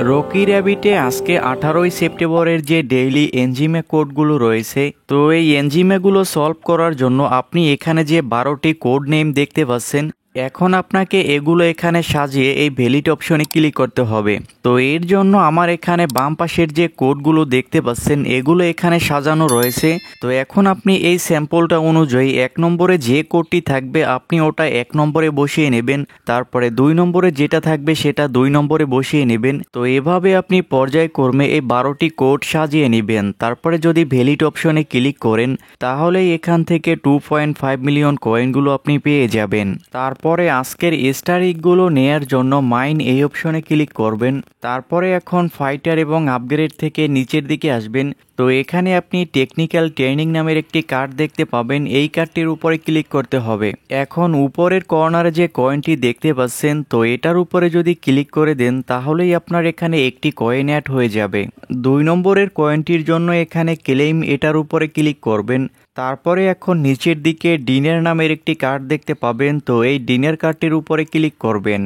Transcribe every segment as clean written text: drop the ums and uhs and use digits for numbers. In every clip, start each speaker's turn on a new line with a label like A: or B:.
A: Rocky র্যাবিটে আজকে 18 সেপ্টেম্বরের যে ডেইলি এনজিমে কোডগুলো রয়েছে, তো এই এনজিমেগুলো সলভ করার জন্য আপনি এখানে যে 12টি কোড নেম দেখতে পাচ্ছেন, এখন আপনাকে এগুলো এখানে সাজিয়ে এই ভ্যালিড অপশনে ক্লিক করতে হবে। তো এর জন্য আমার এখানে বাম পাশের যে কোডগুলো দেখতে পাচ্ছেন এগুলো এখানে সাজানো রয়েছে। তো এখন আপনি এই স্যাম্পলটা অনুযায়ী 1 নম্বরে যে কোডটি থাকবে আপনি ওটা 1 নম্বরে বসিয়ে নেবেন, তারপরে 2 নম্বরে যেটা থাকবে সেটা 2 নম্বরে বসিয়ে নেবেন। তো এভাবে আপনি পর্যায়ক্রমে এই 12টি কোড সাজিয়ে নেবেন। তারপরে যদি ভ্যালিড অপশনে ক্লিক করেন তাহলেই এখান থেকে 2.5 মিলিয়ন কয়েনগুলো আপনি পেয়ে যাবেন। তারপরে আজকের স্টারিকগুলো নেয়ার জন্য মাইন এই অপশনে ক্লিক করবেন। তারপরে এখন ফাইটার এবং আপগ্রেড থেকে নিচের দিকে আসবেন। তো এখানে আপনি টেকনিক্যাল ট্রেনিং নামের একটি কার্ড দেখতে পাবেন, এই কার্ডটির উপরে ক্লিক করতে হবে। এখন উপরের কর্নারে যে কয়েনটি দেখতে পাচ্ছেন, তো এটার উপরে যদি ক্লিক করে দেন তাহলেই আপনার এখানে একটি কয়েন অ্যাড হয়ে যাবে। 2 নম্বরের কয়েনটির জন্য এখানে ক্লেইম এটার উপরে ক্লিক করবেন। তারপরে এখন নিচের দিকে ডিনের নামের একটি কার্ড দেখতে পাবেন, তো এই ডিনের কার্ডটির উপরে ক্লিক করবেন।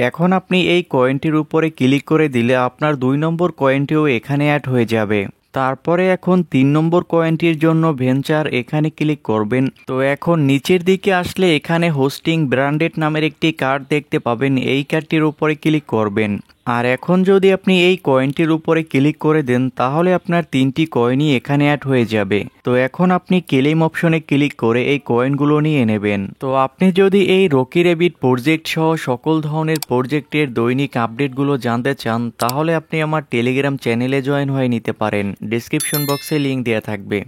A: এখন আপনি এই কয়েনটির উপরে ক্লিক করে দিলে আপনার 2 নম্বর কয়েনটিও এখানে অ্যাড হয়ে যাবে। তারপরে এখন 3 নম্বর কয়েনটির জন্য ভেঞ্চার এখানে ক্লিক করবেন। তো এখন নিচের দিকে আসলে এখানে হোস্টিং ব্র্যান্ডেড নামের একটি কার্ড দেখতে পাবেন, এই কার্ডটির উপরে ক্লিক করবেন। আর এখন যদি আপনি এই কয়েনটির উপরে ক্লিক করে দেন তাহলে আপনার 3টি কয়েনই এখানে অ্যাড হয়ে যাবে। তো এখন আপনি ক্লেম অপশনে ক্লিক করে এই কয়েনগুলো নিয়ে নেবেন। তো আপনি যদি এই রকি র্যাবিট প্রজেক্ট সহ সকল ধরনের প্রজেক্টের দৈনিক আপডেটগুলো জানতে চান তাহলে আপনি আমার টেলিগ্রাম চ্যানেলে জয়েন হয়ে নিতে পারেন। ডেসক্রিপশন বক্সে লিংক দেওয়া থাকবে।